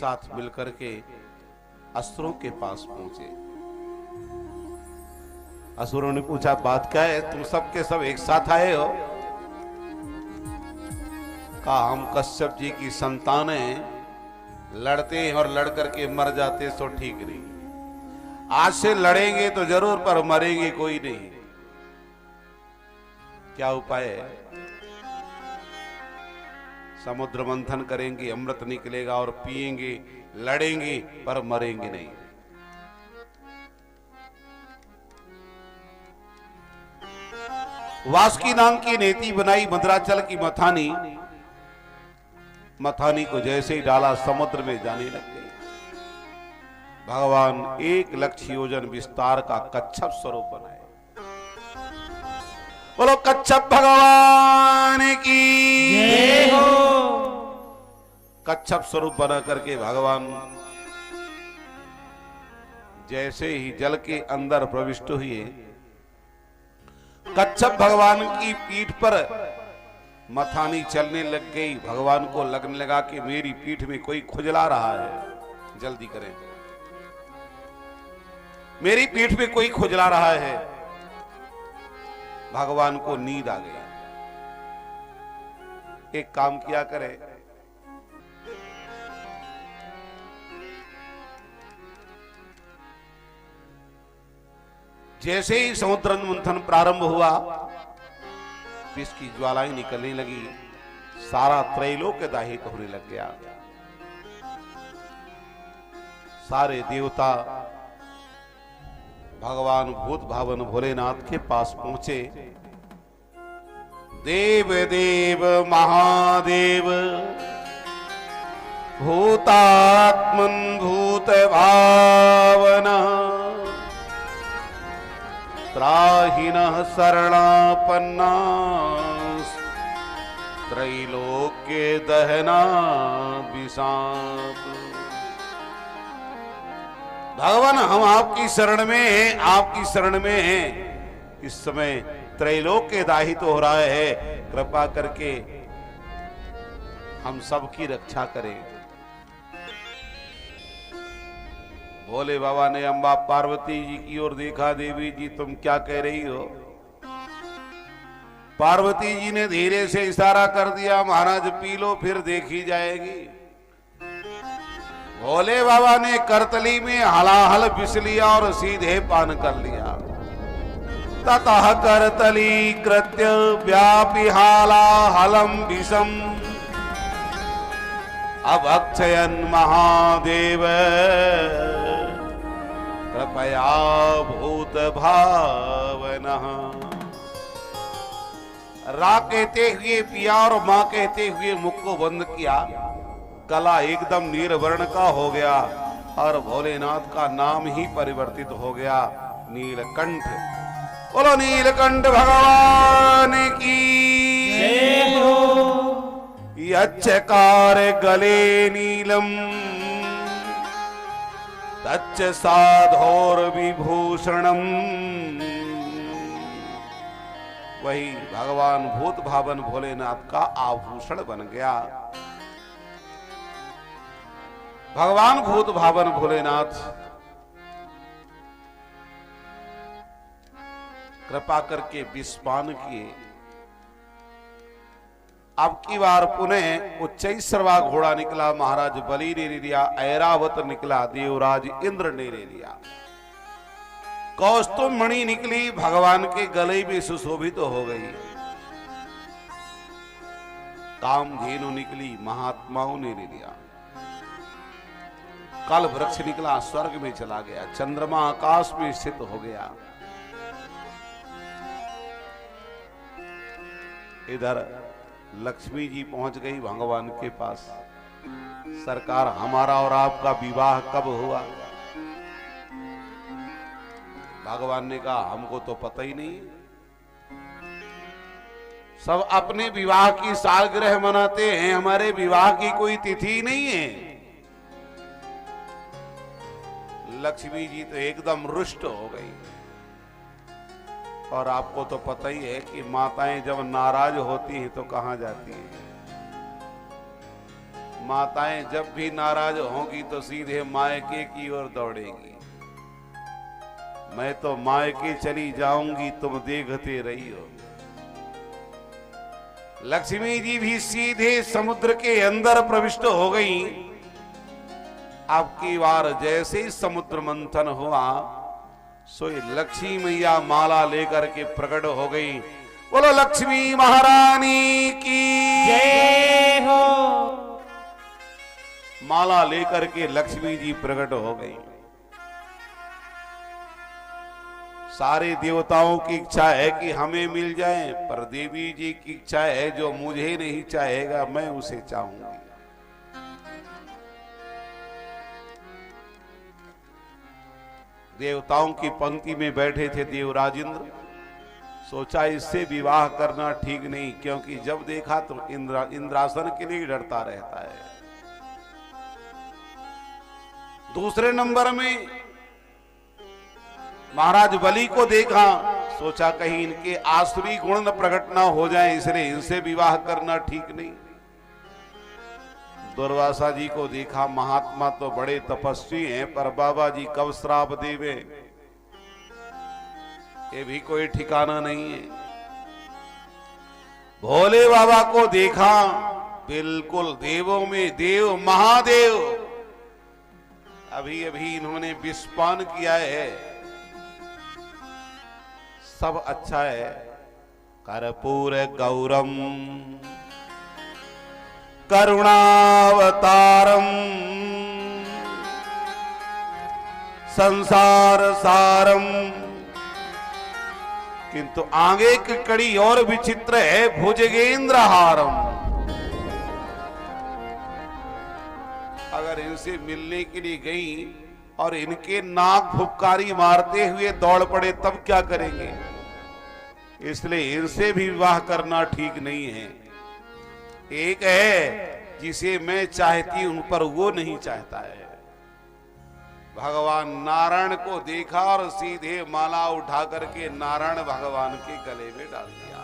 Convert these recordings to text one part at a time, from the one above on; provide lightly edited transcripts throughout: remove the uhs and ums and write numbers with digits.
साथ मिलकर के असुरों के पास पहुंचे। असुरों ने पूछा, बात क्या है, तुम सब के सब एक साथ आए हो? कहा, हम कश्यप जी की संतान हैं, लड़ते हैं और लड़ करके मर जाते तो ठीक नहीं, आज से लड़ेंगे तो जरूर पर मरेंगे कोई नहीं। क्या उपाय है? समुद्र मंथन करेंगे, अमृत निकलेगा और पिएंगे, लड़ेंगे पर मरेंगे नहीं। वासुकी नाम की नेति बनाई मद्राचल की मथानी, मथानी को जैसे ही डाला समुद्र में जाने लग गई। भगवान 1,00,000 योजन विस्तार का कच्छप स्वरूप बनाए। बोलो कच्छप भगवान की जय हो। कच्छप स्वरूप बना करके भगवान जैसे ही जल के अंदर प्रविष्ट हुए, कच्छप भगवान की पीठ पर मथानी चलने लग गई। भगवान को लगने लगा कि मेरी पीठ में कोई खुजला रहा है, जल्दी करें, मेरी पीठ में कोई खुजला रहा है। भगवान को नींद आ गई। एक काम किया करे, जैसे ही समुद्र मंथन प्रारंभ हुआ, विष की ज्वालाएं निकलने लगी, सारा त्रैलोक्य दाहित होने लग गया। सारे देवता भगवान भूत भावन भोलेनाथ के पास पहुंचे। देव देव महादेव भूतात्मन भूत भावना त्राहिनः शरणापन्ना त्रैलोक्य दहना विषाप। भगवान हम आपकी शरण में हैं, आपकी शरण में हैं। इस समय त्रैलोक्य दाहित हो रहा है, कृपा करके हम सबकी रक्षा करें। भोले बाबा ने अम्बा पार्वती जी की ओर देखा। देवी जी तुम क्या कह रही हो? पार्वती जी ने धीरे से इशारा कर दिया, महाराज पी लो फिर देखी जाएगी। भोले बाबा ने करतली में हलाहल पिस लिया और सीधे पान कर लिया। ततः करतली कृत्य व्यापी हालाहलम विषम अभक्षयन् महादेव कृपया भूत भावना। रा कहते हुए पिया और मां कहते हुए मुख को बंद किया। कला एकदम नीलवर्ण का हो गया और भोलेनाथ का नाम ही परिवर्तित हो गया, नीलकंठ। बोलो नीलकंठ भगवान की जय हो। यच्चकार गले नीलम तच्च साधोर विभूषणम। वही भगवान भूत भावन भोलेनाथ का आभूषण बन गया। भगवान भूत भावन भोलेनाथ कृपा करके विस्मान किए। अब की बार पुनः उच्चैश्रवा घोड़ा निकला, महाराज बलि ने ले लिया। ऐरावत निकला, देवराज इंद्र ने ले लिया। कौस्तुभ मणि निकली, भगवान के गले में सुशोभित हो गई। कामधेनु निकली, महात्माओं ने ले लिया। कल वृक्ष निकला, स्वर्ग में चला गया। चंद्रमा आकाश में स्थित हो गया। इधर लक्ष्मी जी पहुंच गई भगवान के पास। सरकार हमारा और आपका विवाह कब हुआ? भगवान ने कहा हमको तो पता ही नहीं। सब अपने विवाह की सालगिरह मनाते हैं, हमारे विवाह की कोई तिथि नहीं है। लक्ष्मी जी तो एकदम रुष्ट हो गई। और आपको तो पता ही है कि माताएं जब नाराज होती हैं तो कहां जाती हैं? माताएं जब भी नाराज होंगी तो सीधे मायके की ओर दौड़ेगी। मैं तो मायके चली जाऊंगी, तुम देखते रहियो। लक्ष्मी जी भी सीधे समुद्र के अंदर प्रविष्ट हो गई। अब की बार जैसे ही समुद्र मंथन हुआ, सो लक्ष्मी मैया माला लेकर के प्रकट हो गई। बोलो लक्ष्मी महारानी की जय हो। माला लेकर के लक्ष्मी जी प्रकट हो गई। सारे देवताओं की इच्छा है कि हमें मिल जाए, पर देवी जी की इच्छा है जो मुझे नहीं चाहेगा मैं उसे चाहूंगी। देवताओं की पंक्ति में बैठे थे देवराज इंद्र। सोचा इससे विवाह करना ठीक नहीं, क्योंकि जब देखा तो इंद्रासन के लिए डरता रहता है। दूसरे नंबर में महाराज बलि को देखा, सोचा कहीं इनके आसुरी गुण न प्रकट ना हो जाए, इसलिए इनसे विवाह करना ठीक नहीं। दुर्वासा जी को देखा, महात्मा तो बड़े तपस्वी हैं, पर बाबा जी कब श्राप देवे ये भी कोई ठिकाना नहीं है। भोले बाबा को देखा, बिल्कुल देवों में देव महादेव। अभी अभी इन्होंने विषपान किया है, सब अच्छा है। कर्पूर गौरम करुणावतारम संसार सारम। किंतु आगे की कड़ी और विचित्र है, भुजगेंद्र हारम। अगर इनसे मिलने के लिए गई और इनके नाक फुफकारी मारते हुए दौड़ पड़े तब क्या करेंगे? इसलिए इनसे भी विवाह करना ठीक नहीं है। एक है जिसे मैं चाहती हूं पर वो नहीं चाहता है। भगवान नारायण को देखा और सीधे माला उठा करके नारायण भगवान के गले में डाल दिया।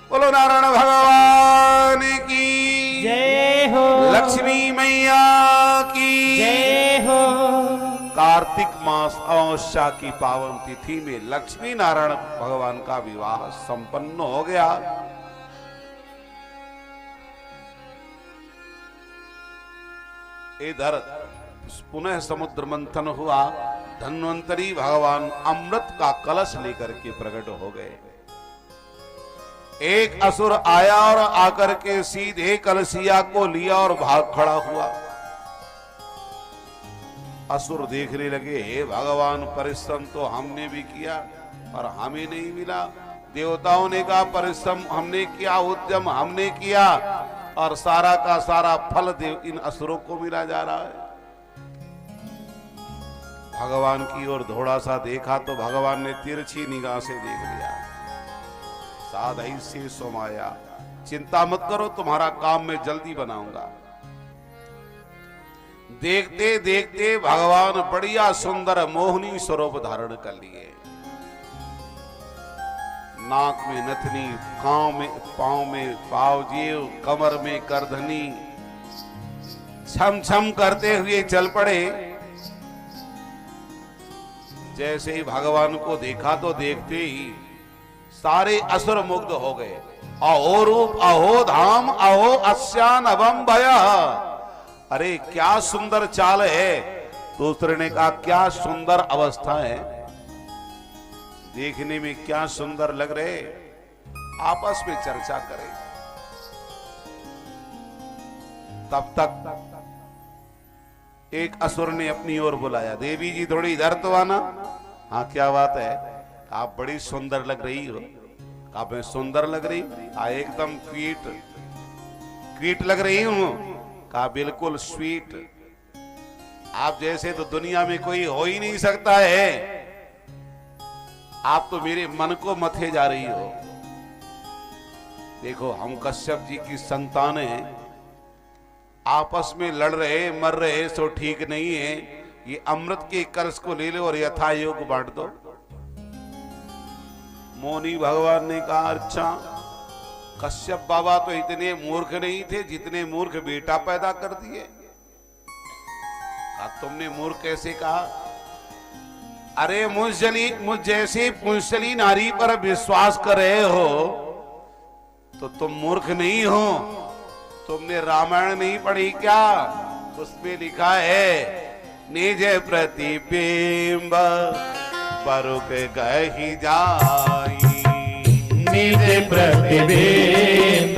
बोलो नारायण भगवान की जय हो। लक्ष्मी मैया की जय हो। कार्तिक मास अमावस्या की पावन तिथि में लक्ष्मी नारायण भगवान का विवाह संपन्न हो गया। इधर पुनः समुद्र मंथन हुआ। धन्वंतरी भगवान अमृत का कलश लेकर के प्रकट हो गए। एक असुर आया और आकर के सीधे कलशिया को लिया और भाग खड़ा हुआ। असुर देखने लगे, हे भगवान परिश्रम तो हमने भी किया और हमें नहीं मिला। देवताओं ने कहा परिश्रम हमने किया, उद्यम हमने किया, और सारा का सारा फल देव इन असुरों को मिला जा रहा है। भगवान की ओर थोड़ा सा देखा तो भगवान ने तिरछी निगाह से देख लिया। साधई से सोमाया, चिंता मत करो, तुम्हारा काम मैं जल्दी बनाऊंगा। देखते देखते भगवान बढ़िया सुंदर मोहनी स्वरूप धारण कर लिए। नाक में नथनी, पांव में पावजेव, कमर में करधनी, छम छम करते हुए चल पड़े। जैसे ही भगवान को देखा तो देखते ही सारे असुर मुग्ध हो गए। अहो रूप, अहो धाम, अहो अस्यानवम भया। अरे क्या सुंदर चाल है। दूसरे ने कहा क्या सुंदर अवस्था है, देखने में क्या सुंदर लग रहे। आपस में चर्चा करें। तब तक एक असुर ने अपनी ओर बुलाया, देवी जी थोड़ी इधर तो आना। हाँ क्या बात है? आप बड़ी सुंदर लग रही हो। आप मैं सुंदर लग रही? हाँ एकदम क्वीट लग रही हूं। कहा बिल्कुल स्वीट। आप जैसे तो दुनिया में कोई हो ही नहीं सकता है। आप तो मेरे मन को मथे जा रही हो। देखो हम कश्यप जी की संतानें आपस में लड़ रहे मर रहे, सो ठीक नहीं है। ये अमृत के कलश को ले लो और यथा योग बांट दो। मोनी भगवान ने कहा अच्छा कश्यप बाबा तो इतने मूर्ख नहीं थे जितने मूर्ख बेटा पैदा कर दिए। तुमने मूर्ख कैसे कहा? अरे मुझ जैसे पुंसली नारी पर विश्वास कर रहे हो तो तुम मूर्ख नहीं हो। तुमने रामायण नहीं पढ़ी क्या? उसमें लिखा है निज प्रतिबिंब बरुक गही जाई। निज प्रतिबिंब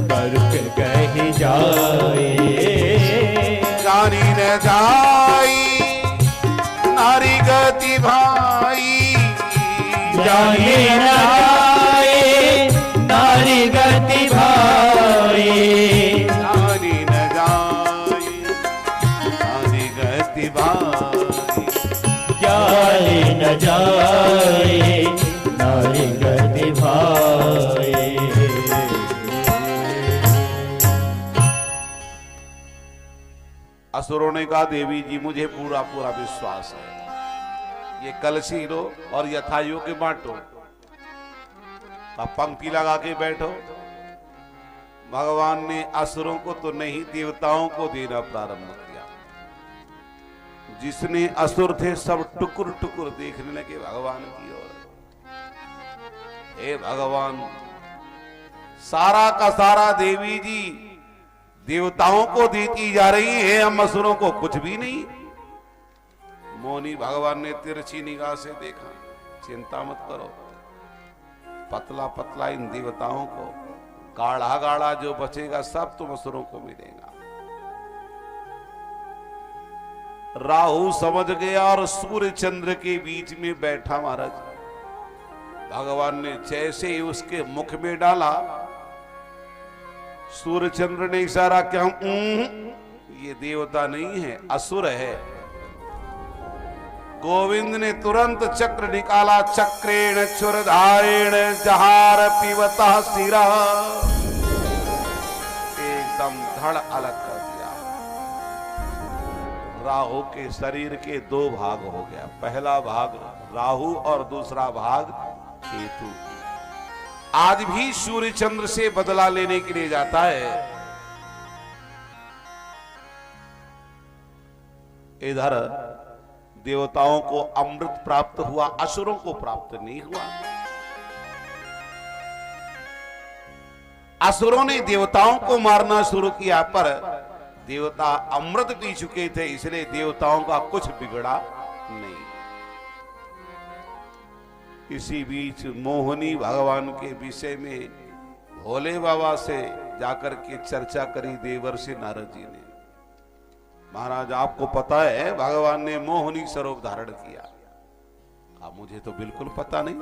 बरुक गही जाए। जानी न जाई नारी गति भाई। जाने न जाए नारी गति भाई। जानी न जाई नारी गति भाई। जाने न जाए नारी गति भाई। असुरों ने कहा देवी जी मुझे पूरा पूरा विश्वास है, ये कलशी लो और यथा योग्य बांटो। अब पंक्ति लगा के बैठो। भगवान ने असुरों को तो नहीं देवताओं को देना प्रारंभ किया। जिसने असुर थे सब टुकुर टुकुर देखने लगे भगवान की ओर। हे भगवान, सारा का सारा देवी जी देवताओं को देती जा रही है, हम असुरों को कुछ भी नहीं। मोनी भगवान ने तिरछी निगाह से देखा, चिंता मत करो, पतला पतला इन देवताओं को, गाढ़ा गाढ़ा जो बचेगा सब तुम असुरों को मिलेगा। राहु समझ गया और सूर्य चंद्र के बीच में बैठा महाराज। भगवान ने जैसे ही उसके मुख में डाला, सूर्य चंद्र ने इशारा किया, ये देवता नहीं है, असुर है। गोविंद ने तुरंत चक्र निकाला, चक्रेण चुरधारेण जहार पिबता सिरा, एकदम धड़ अलग कर दिया। राहु के शरीर के दो भाग हो गया, पहला भाग राहु और दूसरा भाग केतु। आज भी सूर्य चंद्र से बदला लेने के लिए जाता है। इधर देवताओं को अमृत प्राप्त हुआ, असुरों को प्राप्त नहीं हुआ। असुरों ने देवताओं को मारना शुरू किया, पर देवता अमृत पी चुके थे, इसलिए देवताओं का कुछ बिगड़ा नहीं। इसी बीच मोहिनी भगवान के विषय में भोले बाबा से जाकर के चर्चा करी देवर्षि नारद जी ने। महाराज आपको पता है भगवान ने मोहिनी स्वरूप धारण किया? मुझे तो बिल्कुल पता नहीं।